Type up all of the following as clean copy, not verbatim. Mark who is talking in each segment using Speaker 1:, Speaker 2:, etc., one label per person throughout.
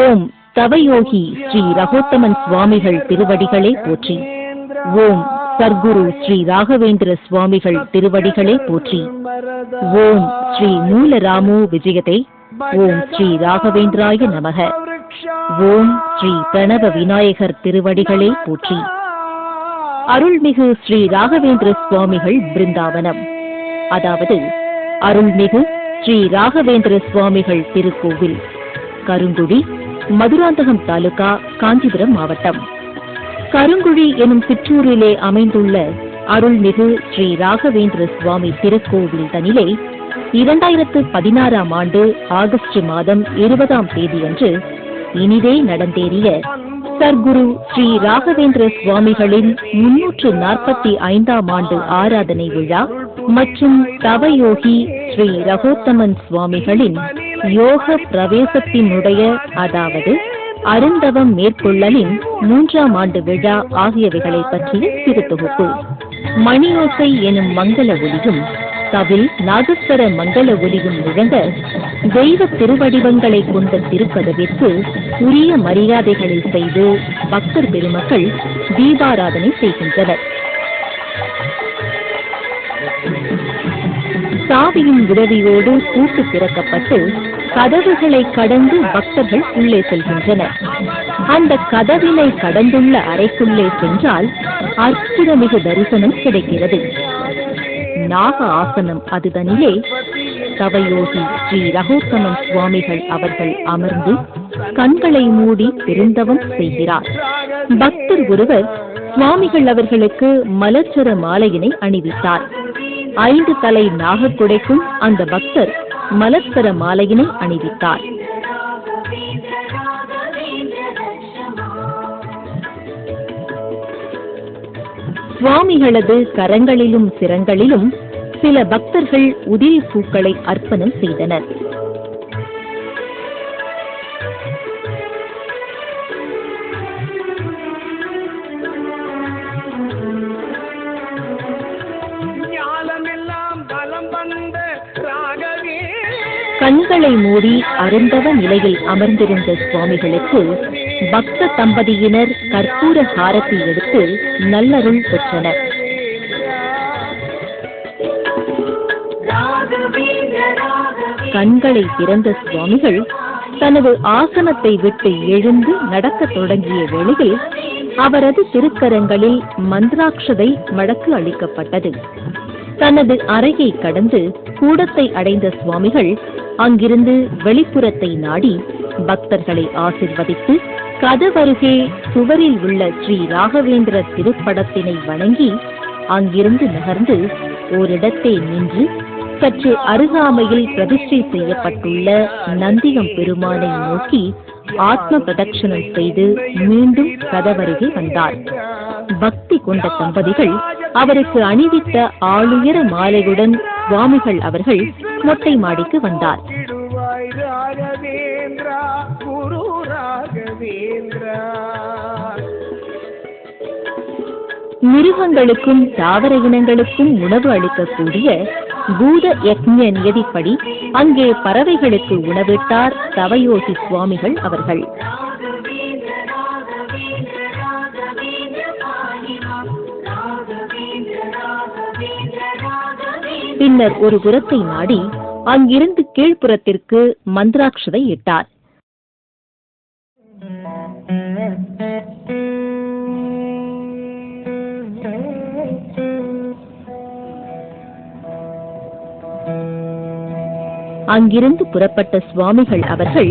Speaker 1: ஓம் தவயோகி ஸ்ரீ ரகோத்தமன் சுவாமிகள் திருவடிகளே போற்றி. ஓம் சர்க்குரு ஸ்ரீ ராகவேந்திர சுவாமிகள் திருவடிகளே போற்றி. ஓம் ஸ்ரீ மூலராமோ விஜயதே. ஓம் ஸ்ரீ ராகவேந்திராய நமக. ஓம் ஸ்ரீ பிரணவ விநாயகர் திருவடிகளே போற்றி. அருள்மிகு ஸ்ரீ ராகவேந்திர சுவாமிகள் பிருந்தாவனம், அதாவது அருள்மிகு ஸ்ரீ ராகவேந்திர சுவாமிகள் திருக்கோவில், கருங்குழி, மதுராந்தகம் தாலுகா, காஞ்சிபுரம் மாவட்டம். கருங்குழி எனும் சிற்றூரிலே அமைந்துள்ள அருள்மிகு ஸ்ரீ ராகவேந்திர சுவாமி திருக்கோவில் தனிலே 2016ஆம் ஆண்டு ஆகஸ்ட் மாதம் 20ஆம் தேதியன்று இனிதே நடந்தேறிய சர்க்குரு ஸ்ரீ ராகவேந்திர சுவாமிகளின் 345ஆம் ஆண்டு ஆராதனை விழா மற்றும் தவயோகி ஸ்ரீ ரகோத்தமன் சுவாமிகளின் யோக பிரவேசத்தினுடைய, அதாவது அருந்தவம் மேற்கொள்ளலின் 3ஆம் ஆண்டு விழா ஆகியவைகளை பற்றிய சிறு தொகுப்பு. மணியோசை எனும் மங்கள ஒலியும் தவில் நாகஸ்வர மங்கள ஒலியும் முழங்க தெய்வ திருவடிவங்களை கொண்ட திருக்கதவிற்கு உரிய மரியாதைகளை செய்து பக்தர் பெருமக்கள் தீபாராதனை செய்கின்றனர். சாவியின் உதவியோடு பூட்டு திறக்கப்பட்டு கதவுகளை கடந்து பக்தர்கள் உள்ளே செல்கின்றனர். அந்த கதவினை கடந்துள்ள அறைக்குள்ளே சென்றால் அற்புதமிகு தரிசனம் கிடைக்கிறது. நாக ஆசனம் அதுதனிலே தவயோகி ஸ்ரீ ரகோத்தமன் சுவாமிகள் அவர்கள் அமர்ந்து கண்களை மூடி பெருந்தவம் செய்கிறார். பக்தர் ஒருவர் சுவாமிகள் அவர்களுக்கு மலர்ச்சர மாலையினை அணிவித்தார். 5 தலை நாகக்குடைக்கும் அந்த பக்தர் மலர்ச்சர மாலையினை அணிவித்தார். சுவாமிகளது கரங்களிலும் சிரங்களிலும் சில பக்தர்கள் உதிரி பூக்களை அர்ப்பணம் செய்தனர். கண்களை மூடி அருந்தவ நிலையில் அமர்ந்திருந்த சுவாமிகளுக்கு பக்த தம்பதியினர் கற்பூர ஹாரத்தை எடுத்து நல்லருள் பெற்றனர். கண்களை திறந்த சுவாமிகள் தனது ஆசனத்தை விட்டு எழுந்து நடக்கத் தொடங்கிய வேளையில் அவரது திருக்கரங்களில் மந்திராட்சதை மடக்கு அளிக்கப்பட்டது. தனது அறையை கடந்து கூடத்தை அடைந்த சுவாமிகள் அங்கிருந்து வெளிப்புறத்தை நாடி பக்தர்களை ஆசிர்வதித்து கதவருகே சுவரில் உள்ள ஸ்ரீ ராகவேந்திர திருப்படத்தினை வணங்கி அங்கிருந்து நகர்ந்து ஓரிடத்தே நின்று சற்று அருகாமையில் பிரதிஷ்டை செய்யப்பட்டுள்ள நந்திகம் பெருமானை நோக்கி ஆத்ம பிரதட்சணம் செய்து மீண்டும் கதவருகே வந்தார். பக்தி கொண்ட தம்பதிகள் அவருக்கு அணிவித்த ஆளுயர மாலையுடன் சுவாமிகள் அவர்கள் மொட்டை மாடிக்கு வந்தார். மிருகங்களுக்கும் தாவர இனங்களுக்கும் உணவு அளிக்கக்கூடிய பூத யக்ஞ நியதிப்படி அங்கே பறவைகளுக்கு உணவிட்டார் தவயோகி சுவாமிகள் அவர்கள். பின்னர் ஒரு புறத்தை நாடி அங்கிருந்து கீழ்ப்புறத்திற்கு மந்திராட்சதை இட்டார். அங்கிருந்து புறப்பட்ட சுவாமிகள் அவர்கள்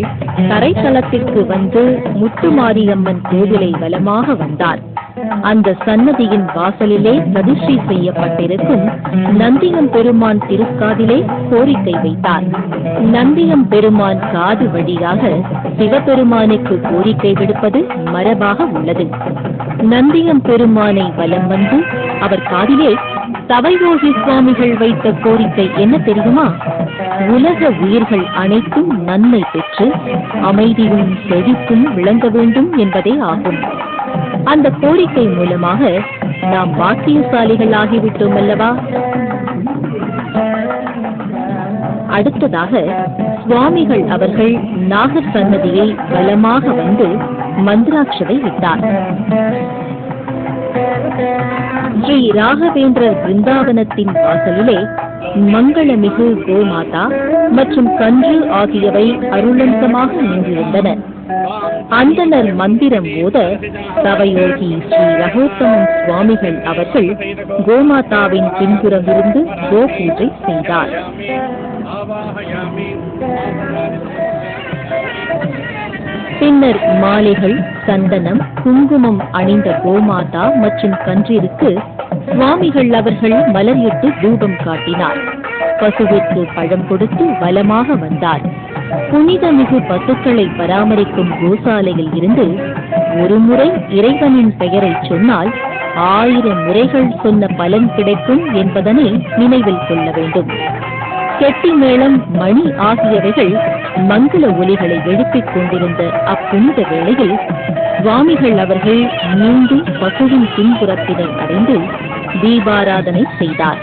Speaker 1: தரைத்தளத்திற்கு வந்து முத்துமாரியம்மன் கோவிலை வலமாக வந்தார். அந்த சன்னதியின் வாசலிலே பிரதிஷ்டை செய்யப்பட்டிருக்கும் நந்தியம் பெருமான் திருக்காதிலே கோரிக்கை வைத்தார். நந்தியம் பெருமான் காது வழியாக சிவபெருமானுக்கு கோரிக்கை விடுப்பது மரபாக உள்ளது. நந்தியம் பெருமானை வலம் வந்து அவர் காதிலே தவயோகி சுவாமிகள் வைத்த கோரிக்கை என்ன தெரியுமா? உலக உயிர்கள் அனைத்தும் நன்மை பெற்று அமைதியும் செழிப்பும் விளங்க வேண்டும் என்பதே ஆகும். அந்த கோரிக்கை மூலமாக நாம் பாக்கியசாலிகள் ஆகிவிட்டோம் அல்லவா? அடுத்ததாக சுவாமிகள் அவர்கள் நாகர் சன்னதியை பலமாக வந்து மந்திராட்சதை இட்டார். ஸ்ரீ ராகவேந்திரர் பிருந்தாவனத்தின் வாசலிலே மங்களமிகு கோமாதா மற்றும் கன்று ஆகியவை அருளந்தமாக நின்றிருந்தன. அந்தனர் மந்திரம் ஓத தவயோகி ஸ்ரீ ரகோத்தமன் சுவாமிகள் அவர்கள் கோமாதாவின் பின்புறமிருந்து கோபூஜை செய்தார். பின்னர் மாலைகள், சந்தனம், குங்குமம் அணிந்த கோமாதா மற்றும் கன்றிற்கு சுவாமிகள் அவர்கள் மலரிட்டு தூபம் காட்டினார். பசுவிற்கு பழம் கொடுத்து வலமாக வந்தார். புனிதமிகு பசுக்களை பராமரிக்கும் கோசாலையில் இருந்து ஒரு முறை இறைவனின் பெயரை சொன்னால் 1000 முறைகள் சொன்ன பலன் கிடைக்கும் என்பதனை நினைவில் கொள்ள வேண்டும். கெட்டி மேளம், மணி ஆகியவைகள் மங்கள ஒலிகளை எழுப்பிக் கொண்டிருந்த அப்புனித வேளையில் சுவாமிகள் அவர்கள் மீண்டும் பசுவின் பின்புறத்தினை அடைந்து தீபாராதனை செய்தார்.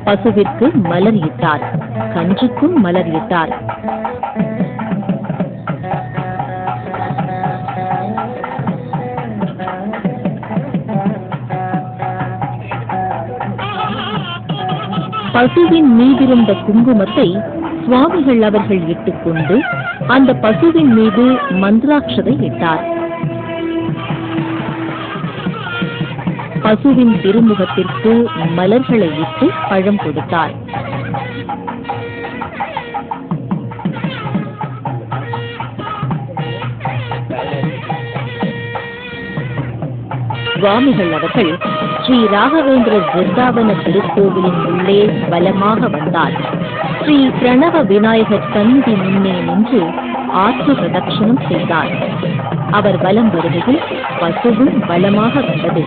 Speaker 1: பசுவிற்கு மலர் இட்டார், கன்றுக்கும் மலர் இட்டார். பசுவின் மீதிருந்த குங்குமத்தை சுவாமிகள் அவர்கள் இட்டுக்கொண்டு அந்த பசுவின் மீது மந்திராட்சதை இட்டார். பசுவின் திருமுகத்திற்கு மலர்களை இட்டு பழம் கொடுத்தார். சுவாமிகள் அவர்கள் ஸ்ரீ ராகவேந்திரர் பிருந்தாவன திருக்கோவிலின் உள்ளே பலமாக வந்தார். ஸ்ரீ பிரணவ விநாயகர் சந்நிதி முன்னே நின்று ஆத்ம பிரதட்சணம் செய்தார். அவர் வலம் வருகையில் பசுவும் பலமாக வந்தது.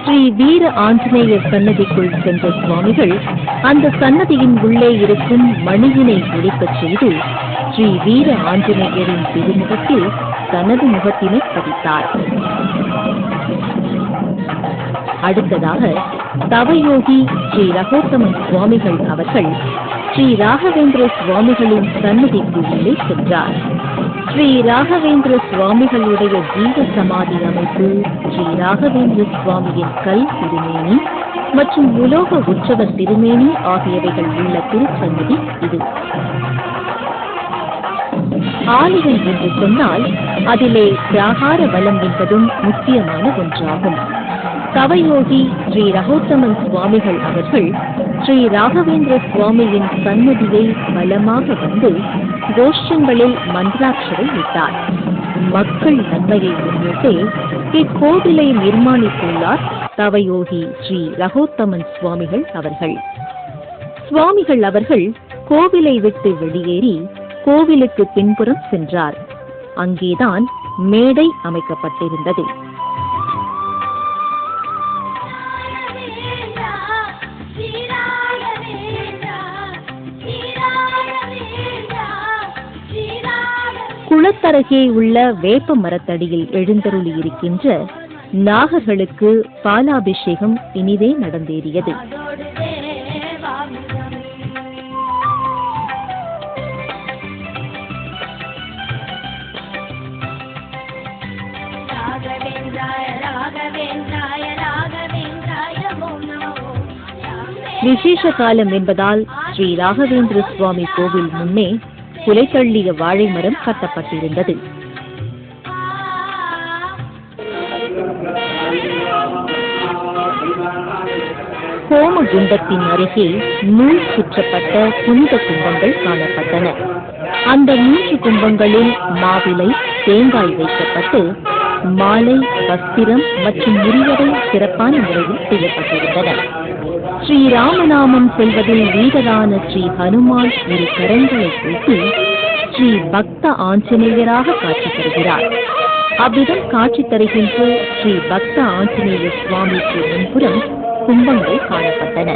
Speaker 1: ஸ்ரீ வீர ஆஞ்சநேயர் சன்னதிக்குள் சென்ற சுவாமிகள் அந்த சன்னதியின் உள்ளே இருக்கும் மணியினை ஒலிக்கச் செய்து ஸ்ரீ வீர ஆஞ்சநேயரின் திருமுகத்தில் தனது முகத்தினை பதித்தார். அடுத்ததாக தவயோகி ஸ்ரீ ரகோத்தமன் சுவாமிகள் அவர்கள் ஸ்ரீ ராகவேந்திர சுவாமிகளின் சன்னதிக்கு உள்ளே சென்றார். ஸ்ரீ ராகவேந்திர சுவாமிகளுடைய ஜீவ சமாதி அமைப்பு, ஸ்ரீ ராகவேந்திர சுவாமியின் கல் திருமேனி மற்றும் உலோக உற்சவ திருமேனி ஆகியவைகள் உள்ள திருச்சன்னதி இது. ஆலயம் என்று சொன்னால் அதிலே பிராகார வலம் என்பதும் முக்கியமான ஒன்றாகும். தவயோகி ஸ்ரீ ரகோத்தமன் சுவாமிகள் அவர்கள் ஸ்ரீ ராகவேந்திர சுவாமியின் சன்னதியை பலமாக வந்து கோஷ்டங்களில் மந்திராட்சரை இட்டார். மக்கள் நன்மையை முன்னிட்டு இக்கோவிலை நிர்மாணித்துள்ளார் தவயோகி ஸ்ரீ ரகோத்தமன் சுவாமிகள் அவர்கள். சுவாமிகள் அவர்கள் கோவிலை விட்டு வெளியேறி கோவிலுக்கு பின்புறம் சென்றார். அங்கேதான் மேடை அமைக்கப்பட்டிருந்தது. குளத்தருகே உள்ள வேப்ப மரத்தடியில் எழுந்தருளி இருக்கின்ற நாகர்களுக்கு பாலாபிஷேகம் இனிதே நடந்தேறியது. விசேஷ காலம் என்பதால் ஸ்ரீ ராகவேந்திர சுவாமி கோவில் முன்னே குலைத்தள்ளிய வாழை மரம் கட்டப்பட்டிருந்தது. ஹோம குண்டத்தின் அருகே நூல் சுற்றப்பட்ட புனித கும்பங்கள் காணப்பட்டன. அந்த 3 கும்பங்களில் மாவிலை, தேங்காய் வைக்கப்பட்டு மாலை, வஸ்திரம் மற்றும் முறிவடை சிறப்பான முறையில் செய்யப்பட்டிருந்தன. ஸ்ரீராமநாமம் செல்வதில் வீரரான ஸ்ரீ ஹனுமான் இரு கரங்களை கூட்டி ஸ்ரீ பக்த ஆஞ்சநேயராக காட்சி தருகிறார். அவ்விதம் காட்சி தருகின்ற ஸ்ரீ பக்த ஆஞ்சநேய சுவாமிக்கு முன்புறம் கும்பங்கள் காணப்பட்டன.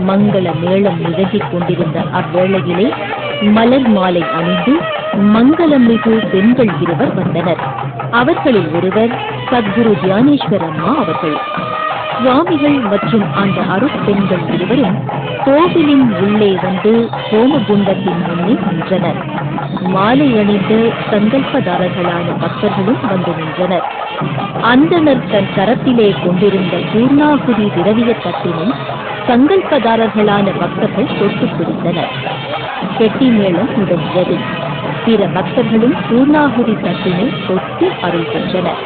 Speaker 1: மங்கள மேளம் முழங்கிக் கொண்டிருந்த அவ்வேளையிலே மலர் மாலை அணிந்து மங்களம் மிகு பெண்கள் இருவர் வந்தனர். அவர்களில் ஒருவர் சத்குரு தியானேஸ்வர் அம்மா அவர்கள். சுவாமிகள் மற்றும் அந்த அருட்பெண்கள் இருவரும் கோவிலின் உள்ளே வந்து ஹோமகுண்டத்தின் முன்னே நின்றனர். மாலை அணிந்த சங்கல்பதாரர்களான பக்தர்களும் வந்து நின்றனர். அந்தணர் தன் கரத்திலே கொண்டிருந்த பூர்ணாகுதி திரவிய தட்டினை சங்கல்பதாரர்களான பக்தர்கள் தொட்டு பிடித்தனர். கெட்டி மேளம் முடங்கியது. பிற பக்தர்களும் பூர்ணாகுதி தட்டினை தொட்டு அருள் பெற்றனர்.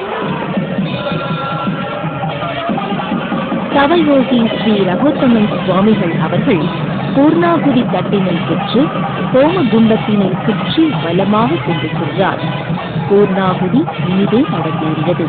Speaker 1: தவயோகி ஸ்ரீ ரகோத்தமன் சுவாமிகள் அவர்கள் பூர்ணாகுதி தட்டினை பெற்று ஹோமகுண்டத்தினை சுற்றி பலமாக கொண்டு சென்றார். பூர்ணாகுதி இனிதே நடந்தேறியது.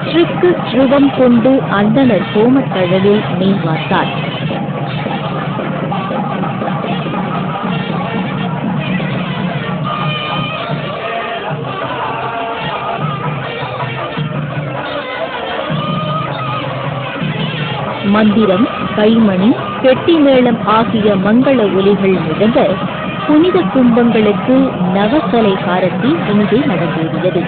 Speaker 1: ஸ்ரீக்கு ஸ்ருவம் கொண்டு அந்தணர் ஹோமத்தழலில் நீர் வார்த்தார். மந்திரம், கைமணி, பெட்டி மேளம் ஆகிய மங்கள ஒலிகள் முழங்க புனித கும்பங்களுக்கு நவசலை காரத்தி இங்கே நடந்தேறியது.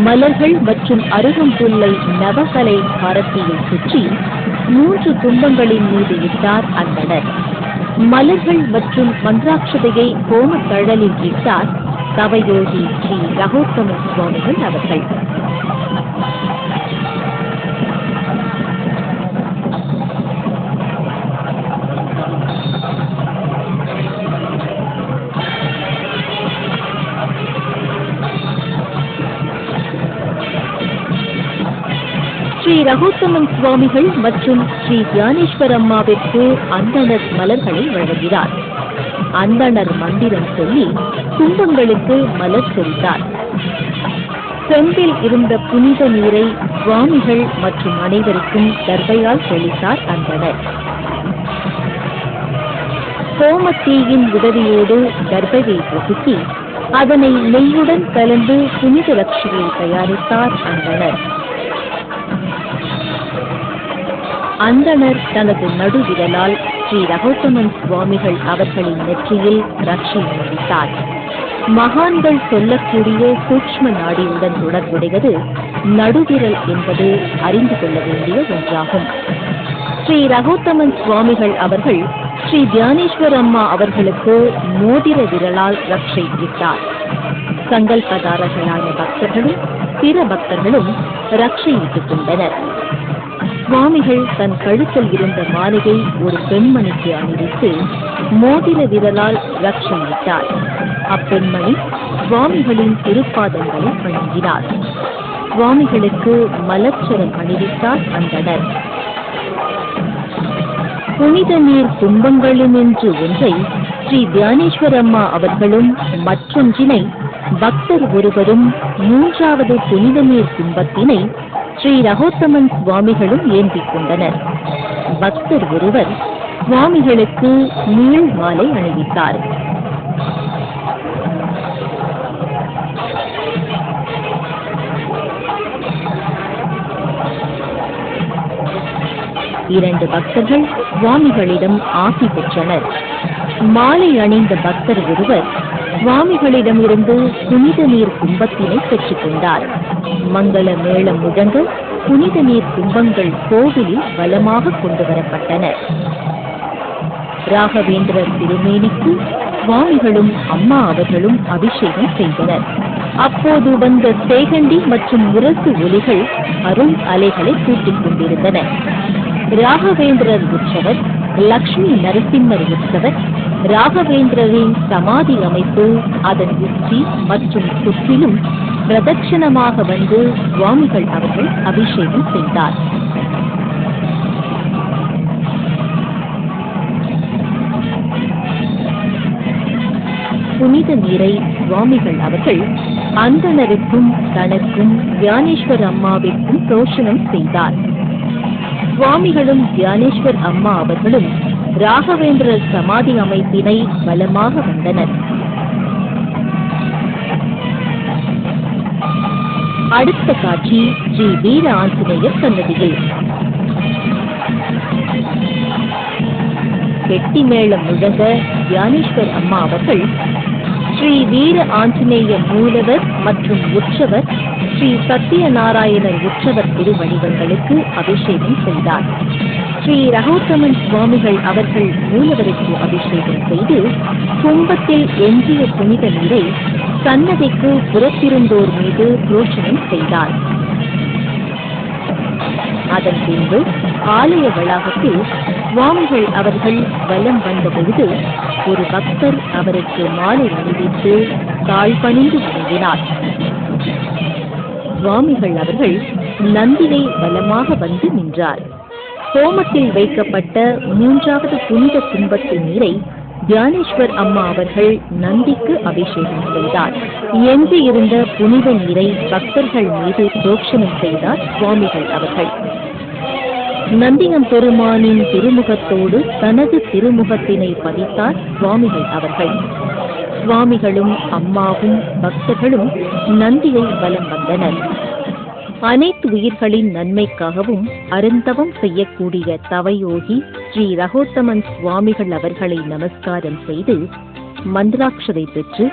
Speaker 1: மலர்கள் மற்றும் அருகம்புல்லை நவகலை பாரத்தியில் சுற்றி 3 கும்பங்களின் மீது இட்டார் அந்தணர். மலர்கள் மற்றும் மந்திராட்சதையை ஹோமத்தழலில் இட்டார் தவயோகி ஸ்ரீ ரகோத்தம சுவாமிகள் அவர்கள். ஸ்ரீ ரகோத்தமன் சுவாமிகள் மற்றும் ஸ்ரீ தியானேஸ்வர் அம்மாவிற்கு அந்தணர் மலர்களை வழங்கினார். அந்தணர் மந்திரம் சொல்லி கும்பங்களுக்கு மலர் சொரித்தார். செம்பில் இருந்த புனித நீரை சுவாமிகள் மற்றும் அனைவருக்கும் தர்பையால் தெளித்தார் அந்தணர். கோமத்தீயின் உதவியோடு தர்பையை பொசுக்கி அதனை நெய்யுடன் கலந்து புனித ரட்சியை தயாரித்தார் அந்தணர். அந்தணர் தனது நடுவிரலால் ஸ்ரீ ரகோத்தமன் சுவாமிகள் அவர்களின் நெற்றியில் ரட்சை முடித்தார். மகான்கள் சொல்லக்கூடிய சூக்ஷ்ம நாடியுடன் தொடர்புடையது நடுவிரல் என்பது அறிந்து கொள்ள வேண்டிய ஒன்றாகும். ஸ்ரீ ரகோத்தமன் சுவாமிகள் அவர்கள் ஸ்ரீ தியானேஸ்வர் அம்மா அவர்களுக்கு மோதிர விரலால் ரட்சை இட்டார். சங்கல்பதாரர்களான பக்தர்களும் பிற பக்தர்களும் ரட்சையிட்டுக் கொண்டனர். சுவாமிகள் தன் கழுத்தில் இருந்த மாலையை ஒரு பெண்மணிக்கு அணிவித்து மோதிர விரலால் ரட்சையிட்டார். அப்பெண்மணி சுவாமிகளின் திருப்பாதங்களை வணங்கினார். சுவாமிகளுக்கு மலர்ச்சரம் அணிவித்தார் அந்தணர். புனித நீர் கும்பங்களும் என்று ஒன்றை ஸ்ரீ தியானேஸ்வர் அம்மா அவர்களும் மற்றொன்றினை பக்தர் ஒருவரும் 3வது புனித நீர் கும்பத்தினை ஸ்ரீ ரகோத்தமன் சுவாமிகளும் ஏந்திக் கொண்டனர். பக்தர் ஒருவர் சுவாமிகளுக்கு நீள் மாலை அணிவித்தார். இரண்டு பக்தர்கள் சுவாமிகளிடம் ஆசி பெற்றனர். மாலை அணிந்த பக்தர் ஒருவர் சுவாமிகளிடமிருந்து புனித நீர் கும்பத்தினை பெற்றுக் கொண்டார். மங்கள மேளம் முழங்க புனித நீர் கும்பங்கள் கோவிலில் பலமாக கொண்டு வரப்பட்டன. ராகவேந்திரர் திருமேனிக்கு சுவாமிகளும் அம்மா அவர்களும் அபிஷேகம் செய்தனர். அப்போது வந்த சேகண்டி மற்றும் முரசு ஒலிகள் அருண் அலைகளை கூட்டிக் கொண்டிருந்தன. ராகவேந்திரர் உற்சவர், லக்ஷ்மி நரசிம்மர் உற்சவர், ராகவேந்திரரின் சமாதி அமைப்பு, அதன் உச்சி மற்றும் சுற்றிலும் பிரதட்சணமாக வந்து சுவாமிகள் அவர்கள் அபிஷேகம் செய்தார். புனித நீரை சுவாமிகள் அவர்கள் அந்தணருக்கும் தனக்கும் தியானேஸ்வர் அம்மாவிற்கும் புரோஷனம் செய்தார். சுவாமிகளும் தியானேஸ்வர் அம்மா அவர்களும் ராகவேந்திரர் சமாதி அமைப்பினை பலமாக வந்தனர். அடுத்த காட்சி ஸ்ரீ வீர ஆஞ்சநேயர் சன்னதியில். கெட்டி மேளம் முழங்க தியானேஸ்வர் அம்மா அவர்கள் ஸ்ரீ வீர ஆஞ்சநேய மூலவர் மற்றும் உற்சவர் ஸ்ரீ சத்யநாராயணர் உற்சவர் திருவடிவங்களுக்கு அபிஷேகம் செய்தார். ஸ்ரீ ரகோத்தமன் சுவாமிகள் அவர்கள் மூலவருக்கு அபிஷேகம் செய்து கும்பத்தில் எஞ்சிய புனித நீரை சன்னதிக்கு புறத்திருந்தோர் மீது புரோஷனம் செய்தார். அதன் பின்பு ஆலய வளாகத்தில் சுவாமிகள் அவர்கள் வலம் வந்தபொழுது ஒரு பக்தர் அவருக்கு மாலை அணிவித்து தாழ்பணிந்து வணங்கினார். சுவாமிகள் அவர்கள் நந்தியை பலமாக வந்து நின்றார். ஹோமத்தில் வைக்கப்பட்ட 3வது புனித கும்பத்து நீரை தியானேஸ்வர் அம்மா அவர்கள் நந்திக்கு அபிஷேகம் செய்தார். எஞ்சியிருந்த புனித நீரை பக்தர்கள் மீது புரோக்ஷனம் செய்தார் சுவாமிகள் அவர்கள். நந்தியம் பெருமானின் திருமுகத்தோடு தனது திருமுகத்தினை பதித்தார் சுவாமிகள் அவர்கள். சுவாமிகளும் அம்மாவும் பக்தர்களும் நந்தியை வலம் வந்தனர். அனைத்து உயிர்களின் நன்மைக்காகவும் அருந்தவம் செய்யக்கூடிய தவயோகி ஸ்ரீ ரகோத்தமன் சுவாமிகள் அவர்களை நமஸ்காரம் செய்து மந்திராட்சதை பெற்று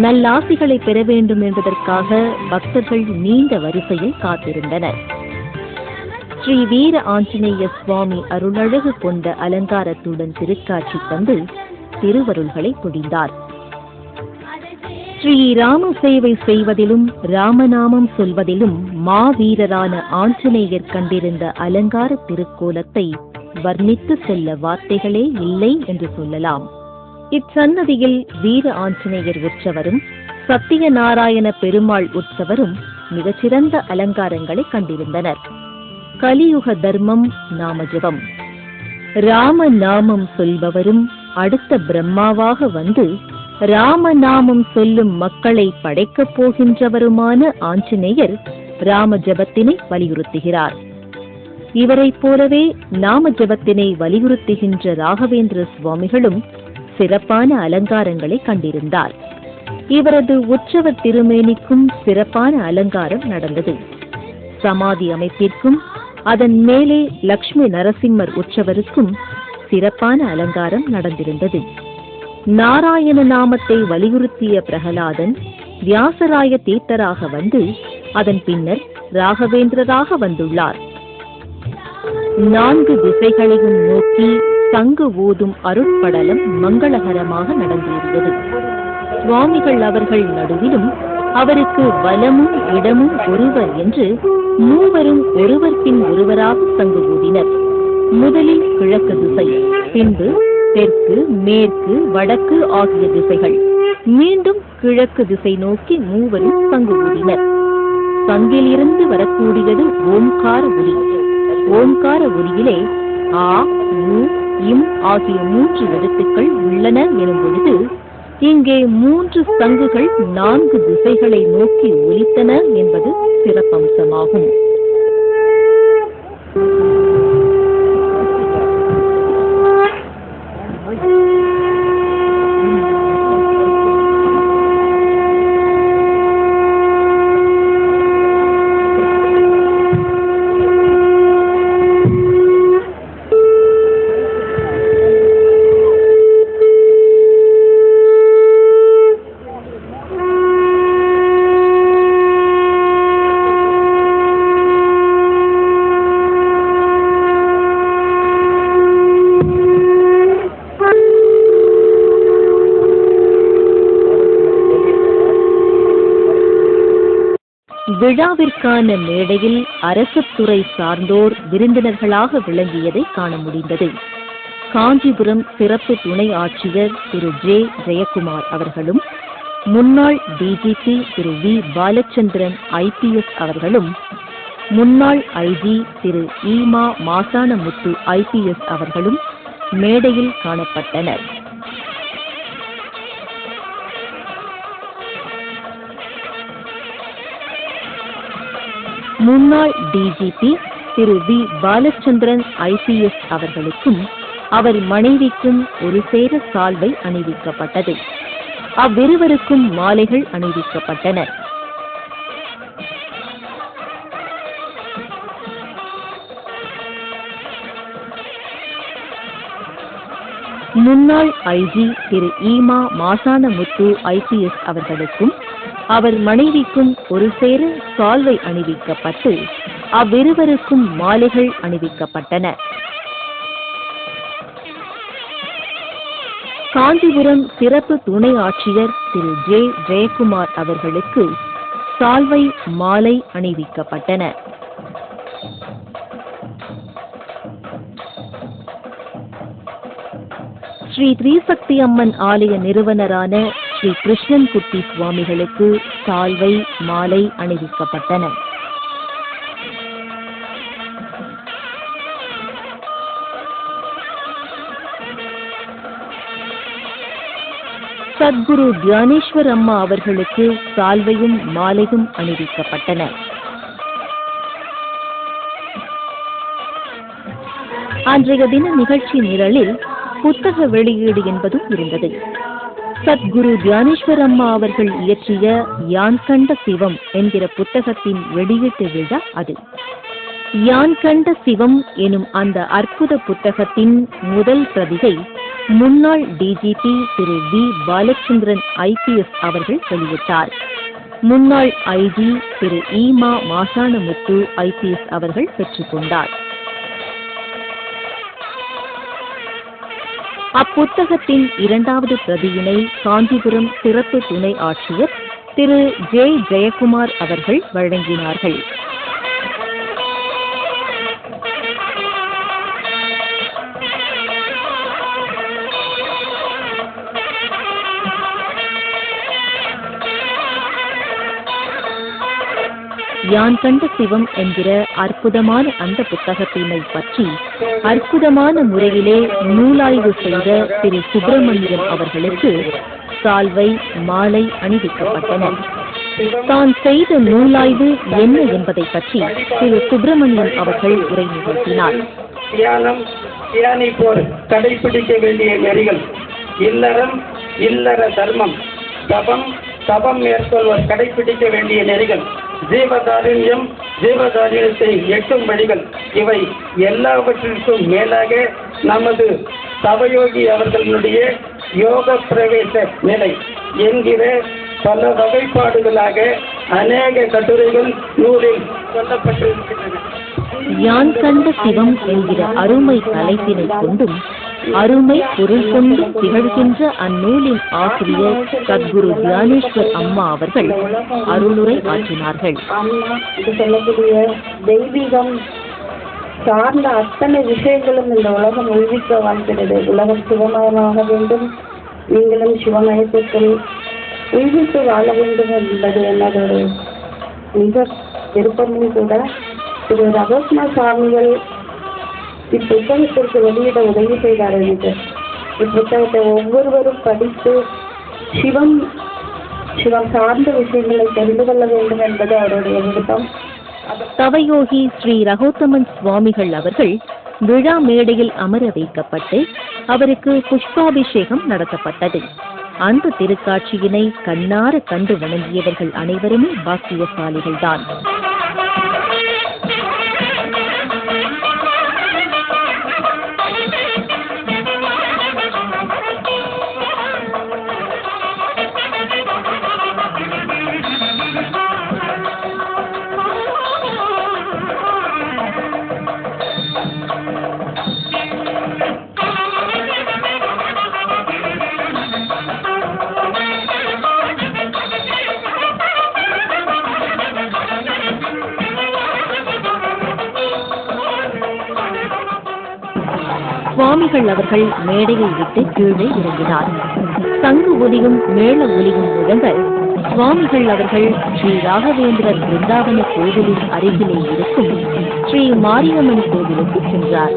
Speaker 1: நல்லாசிகளை பெற வேண்டும் என்பதற்காக பக்தர்கள் நீண்ட வரிசையில் காத்திருந்தனர். ஸ்ரீ வீர ஆஞ்சநேய சுவாமி அருளழகு கொண்ட அலங்காரத்துடன் திருக்காட்சி தந்து திருவருள்களை பொழிந்தார். ஸ்ரீ ராம சேவை செய்வதிலும் ராமநாமம் சொல்வதிலும் மாவீரரான ஆஞ்சநேயர் கண்டிருந்த அலங்கார திருக்கோலத்தை வர்ணித்து சொல்ல வார்த்தைகளே இல்லை என்று சொல்லலாம். இச்சன்னதியில் வீர ஆஞ்சநேயர் உற்சவரும் சத்தியநாராயண பெருமாள் உற்சவரும் மிகச்சிறந்த அலங்காரங்களை கண்டிருந்தனர். கலியுக தர்மம் நாமஜபம். ராம நாமம் சொல்பவரும் அடுத்த பிரம்மாவாக வந்து ராமநாமம் சொல்லும் மக்களை படைக்கப் போகின்றவருமான ஆஞ்சநேயர் ராம ஜபத்தினை வலியுறுத்துகிறார். இவரைப் போலவே நாம ஜபத்தினை வலியுறுத்துகின்ற ராகவேந்திர சுவாமிகளும் சிறப்பான அலங்காரங்களை கண்டிருந்தார். இவரது உற்சவ திருமேனிக்கும் சிறப்பான அலங்காரம் நடந்தது. சமாதி அமைப்பிற்கும் அதன் மேலே லக்ஷ்மி நரசிம்மர் உற்சவருக்கும் சிறப்பான அலங்காரம் நடந்திருந்தது. நாராயண நாமத்தை வலியுறுத்திய பிரகலாதன் வியாசராய தீர்த்தராக வந்து அதன் பின்னர் ராகவேந்திரராக வந்துள்ளார். 4 திசைகளையும் நோக்கி சங்கு ஊதும் அருட்படலம் மங்களகரமாக நடந்திருந்தது. சுவாமிகள் அவர்கள் நடுவிலும் அவருக்கு வலமும் இடமும் ஒருவர் என்று மூவரும் ஒருவர் பின் ஒருவராக சங்கு ஊதினர். முதலில் கிழக்கு திசை, பின்பு தெற்கு, மேற்கு, வடக்கு ஆகிய திசைகள். மீண்டும் கிழக்கு திசை நோக்கி மூவரும் சங்கு ஊதினர். சங்கிலிருந்து வரக்கூடியது ஓம்கார ஒலி. ஓம்கார ஒலியிலே ஆ, உ, இம் ஆகிய 3 எழுத்துக்கள் உள்ளன எனும் பொழுது இங்கே 3 சங்குகள் 4 திசைகளை நோக்கி ஒலித்தன என்பது சிறப்பம்சமாகும். விழாவிற்கான மேடையில் அரசுத்துறை சார்ந்தோர் விருந்தினர்களாக விளங்கியதை காண முடிந்தது. காஞ்சிபுரம் சிறப்பு துணை ஆட்சியர் திரு ஜே. ஜெயக்குமார் அவர்களும், முன்னாள் DGP Thiru V. Balachandran IPS அவர்களும், முன்னாள் IG திரு ஈமா மாசானமுத்து IPS அவர்களும் மேடையில் காணப்பட்டனர். முன்னாள் DGP Thiru V. Balachandran IPS அவர்களுக்கும் அவர் மனைவிக்கும் ஒரு சேர சால்வை அணிவிக்கப்பட்டது. அவ்விருவருக்கும் மாலைகள் அணிவிக்கப்பட்டன. முன்னாள் IG திரு ஈமா மாசானமுத்து IPS அவர்களுக்கும் அவர் மனைவிக்கும் ஒரு சேர சால்வை அணிவிக்கப்பட்டு அவ்விருவருக்கும் மாலைகள் அணிவிக்கப்பட்டன. காஞ்சிபுரம் சிறப்பு துணை ஆட்சியர் திரு ஜே. ஜெயக்குமார் அவர்களுக்கு சால்வை மாலை அணிவிக்கப்பட்டன. ஸ்ரீ திரிசக்தி அம்மன் ஆலய நிறுவனரான ஸ்ரீ கிருஷ்ணன் குட்டி சுவாமிகளுக்கு சால்வை மாலை அணிவிக்கப்பட்டன. சத்குரு தியானேஸ்வர் அம்மா அவர்களுக்கு சால்வையும் மாலையும் அணிவிக்கப்பட்டன. அன்றைய தின நிகழ்ச்சி நிரலில் புத்தக வெளியீடு என்பதும் இருந்தது. சத்குரு தியானேஸ்வர் அம்மா அவர்கள் இயற்றிய யான் கண்ட சிவம் என்கிற புத்தகத்தின் வெளியீட்டு விழா அது. யான் கண்ட சிவம் எனும் அந்த அற்புத புத்தகத்தின் முதல் பிரதியை முன்னாள் DGP Thiru V. Balachandran IPS அவர்கள் வெளியிட்டார். முன்னாள் IG திரு ஈமா மாசானமுத்து IPS அவர்கள் பெற்றுக்கொண்டார். அப்புத்தகத்தின் இரண்டாவது பிரதியினை காஞ்சிபுரம் சிறப்பு துணை ஆட்சியர் திரு ஜே. ஜெயக்குமார் அவர்கள் வழங்கினார்கள். யான் கண்ட சிவம் என்கிற அற்புதமான அந்த புத்தகத்தினை பற்றி அற்புதமான முறையிலே நூலாய்வு செய்த திரு சுப்பிரமணியம் அவர்களுக்கு சால்வை மாலை அணிவிக்கப்பட்டன. தான் செய்த நூலாய்வு என்ன என்பதை பற்றி திரு சுப்பிரமணியம் அவர்கள் உரை நிகழ்த்தினார்.
Speaker 2: தியானம், தியானிப்போர் கடைபிடிக்க வேண்டிய நெறிகள்: இல்லறம், இல்லற தர்மம்; தபம், தபம் மேற்கொள்வோர் கடைபிடிக்க வேண்டிய நெறிகள்; ஜீவதாரியம், ஜீவதாரியத்தை எட்டும் வழிகள். இவை எல்லாவற்றிற்கும் மேலாக நமது தவயோகி அவர்களுடைய யோக பிரவேச நிலை என்கிற பல வகைப்பாடுகளாக அநேக கட்டுரைகள் நூலில் சொல்லப்பட்டிருக்கின்றன.
Speaker 1: யான் கண்ட சிவம் என்கிற அருமை தலைப்பினை கொண்டும் அருமை பொருள் கொண்டு திகழ்கின்ற அந்நூலின் ஆசிரியர் சத்குரு தியானேஸ்வர் அம்மா அவர்கள் அருளுரை ஆற்றினார்கள்.
Speaker 3: அம்மா இது சொல்லக்கூடிய தெய்வீகம் சார்ந்த அத்தனை விஷயங்களும் இந்த உலகம் உள்விக்க வாழ்கிறது. உலகம் சிவமயமாக வேண்டும், நீங்களும் சிவமயத்திற்குள் உள்விட்டு வாழ வேண்டும் என்பது என்னதொரு மிக விருப்பமும் கூட. திரு ரகோஸ்மா சுவாமிகள் இப்புத்தகத்திற்கு வெளியிட உதவி செய்தார். எனக்கு இப்புத்தகத்தை ஒவ்வொருவரும் படித்து சிவம் சார்ந்த விஷயங்களை தெரிந்து கொள்ள வேண்டும் என்பது அவருடைய விருப்பம்.
Speaker 1: தவயோகி ஸ்ரீ ரகோத்தமன் சுவாமிகள் அவர்கள் விழா மேடையில் அமர வைக்கப்பட்டு அவருக்கு புஷ்பாபிஷேகம் நடத்தப்பட்டது. அந்த திருக்காட்சியினை கண்ணார கண்டு வணங்கியவர்கள் அனைவருமே பாக்கியசாலிகள்தான். சுவாமிகள் அவர்கள் மேடையை விட்டு கீழே இறங்கினார். சங்கு ஒலியும் மேள ஒலியும் முழங்க சுவாமிகள் அவர்கள் ஸ்ரீ ராகவேந்திரர் பிருந்தாவன கோவிலின் அருகிலே இருக்கும் ஸ்ரீ மாரியம்மன் கோவிலுக்கு சென்றார்.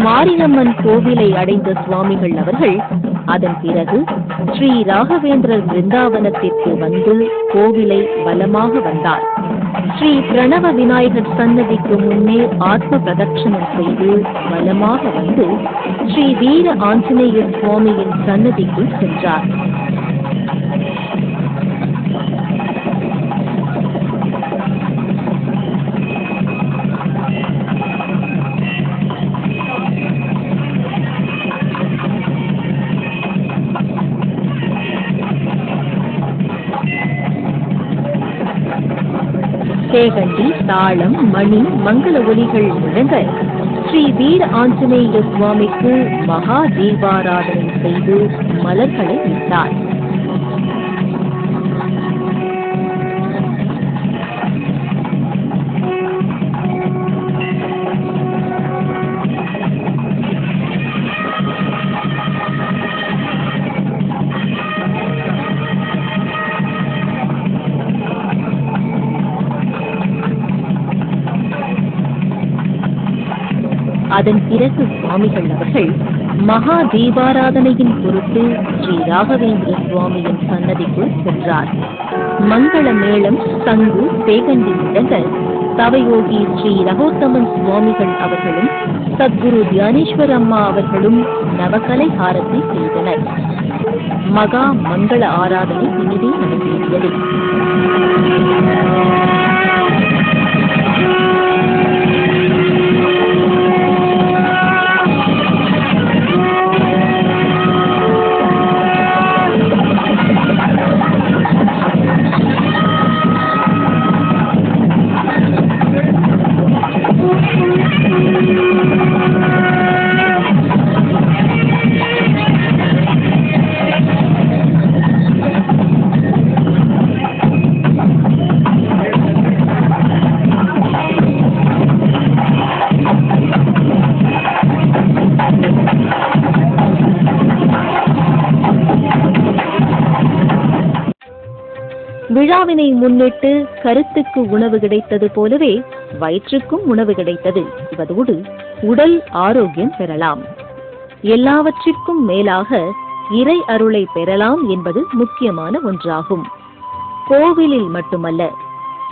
Speaker 1: மாரியம்மன் கோவிலை அடைந்த சுவாமிகள் அவர்கள் அதன் பிறகு ஸ்ரீ ராகவேந்திரர் பிருந்தாவனத்திற்கு வந்து கோவிலை வலமாக வந்தார். ஸ்ரீ பிரணவ விநாயகர் சன்னதிக்கு முன்னே ஆத்ம பிரதட்சணம் செய்து வலமாக வந்து ஸ்ரீ வீர ஆஞ்சநேயர் சுவாமியின் சன்னதிக்குள் சென்றார். கேகண்டி, தாளம், மணி, மங்கள ஒலிகள் முழங்க ஸ்ரீ வீர ஆஞ்சநேய சுவாமிக்கு மகா தீபாராதனை செய்து மலர்களை இட்டார். அதன் பிறகு சுவாமிகள் அவர்கள் மகா தீபாராதனையின் பொருட்டு ஸ்ரீ ராகவேந்திர சுவாமியின் சன்னதிக்குள் சென்றார். மங்கள மேளம், சங்கு, தேகண்டி முழங்க தவயோகி ஸ்ரீ ரகோத்தமன் சுவாமிகள் அவர்களும் சத்குரு தியானேஸ்வர் அம்மா அவர்களும் நவகலை ஆரத்தி செய்தனர். மகா மங்கள ஆராதனை இனிதே நடைபெறுகிறது. விழாவினை முன்னிட்டு கருத்துக்கு உணவு கிடைத்தது போலவே வயிற்றுக்கும் உணவு கிடைத்தது. இவதோடு உடல் ஆரோக்கியம் பெறலாம். எல்லாவற்றிற்கும் மேலாக இறை அருளை பெறலாம் என்பது முக்கியமான ஒன்றாகும். கோவிலில் மட்டுமல்ல,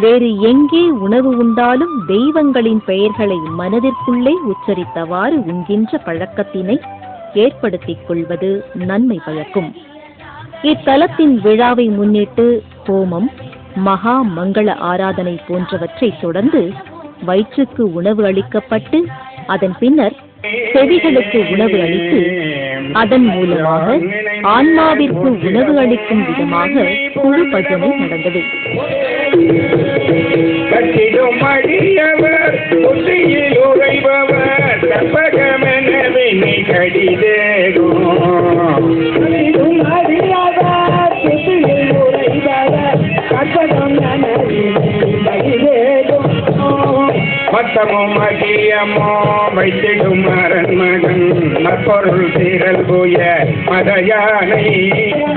Speaker 1: வேறு எங்கே உணவு உண்டாலும் தெய்வங்களின் பெயர்களை மனதிற்குள்ளே உச்சரித்தவாறு உண்கின்ற பழக்கத்தினை ஏற்படுத்திக் கொள்வது நன்மை பயக்கும். இத்தலத்தின் விழாவை முன்னிட்டு ஹோமம், மகா மங்கள ஆராதனை போன்றவற்றை தொடர்ந்து வயிற்றுக்கு உணவு அளிக்கப்பட்டு அதன் பின்னர் செவிகளுக்கு உணவு அளித்து அதன் மூலமாக ஆன்மாவிற்கு உணவு அளிக்கும் விதமாக குழு பஜனை நடந்தது.
Speaker 4: மத்தமும் அகியமோ வைத்திடும் அரண்மகன் மற்பொருள் தீரல் போய மதயானை.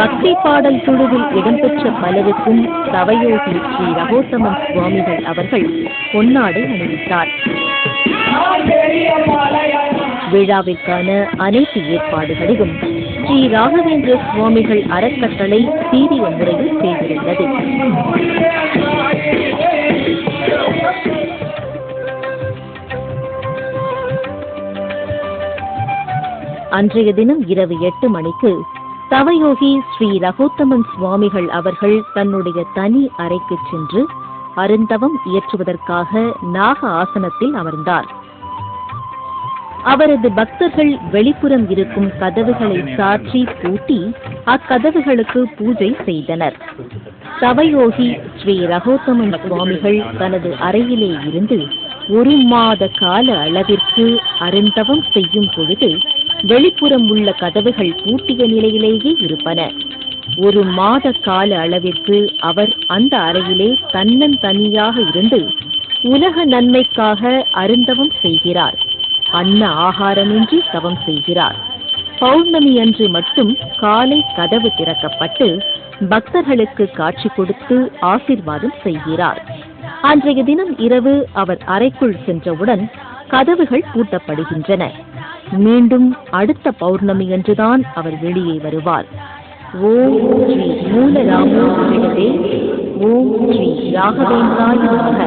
Speaker 1: பக்தி பாடல் குழுவில் இடம்பெற்ற பலருக்கும் தவயோகி ஸ்ரீ ரகோத்தமன் சுவாமிகள் அவர்கள் பொன்னாடை அணிவித்தார். விழாவிற்கான அனைத்து ஏற்பாடுகளையும் ஸ்ரீ ராகவேந்திர சுவாமிகள் அறக்கட்டளை சீரிய முறையில் செய்திருந்தது. அன்றைய தினம் இரவு 8 மணிக்கு தவயோகி ஸ்ரீ ரகோத்தமன் சுவாமிகள் அவர்கள் தன்னுடைய தனி அறைக்கு சென்று அருந்தவம் இயற்றுவதற்காக நாக ஆசனத்தில் அமர்ந்தார். அவரது பக்தர்கள் வெளிப்புறம் இருக்கும் கதவுகளை சாற்றி பூட்டி அக்கதவுகளுக்கு பூஜை செய்தனர். தவயோகி ஸ்ரீ ரகோத்தமன் சுவாமிகள் தனது அறையிலே இருந்து 1 மாத கால அளவிற்கு அருந்தவம் செய்யும் பொழுது வெளிப்புறம் உள்ள கதவுகள் பூட்டிய நிலையிலேயே இருப்பன. 1 மாத கால அளவிற்கு அவர் அந்த அறையிலே தன்னந்தனியாக இருந்து உலக நன்மைக்காக அருந்தவம் செய்கிறார். அன்ன ஆகாரமின்றி தவம் செய்கிறார். பௌர்ணமி அன்று மட்டும் காலை கதவு திறக்கப்பட்டு பக்தர்களுக்கு காட்சி கொடுத்து ஆசீர்வாதம் செய்கிறார். அன்றைய தினம் இரவு அவர் அறைக்குள் சென்றவுடன் கதவுகள் பூட்டப்படுகின்றன. மீண்டும் அடுத்த பௌர்ணமி அன்றுதான் அவர் வெளியே வருவார். ஓம் ஸ்ரீ மூலராமோ விடவே, ஓம் ஸ்ரீ ராகவேந்திராய நமக.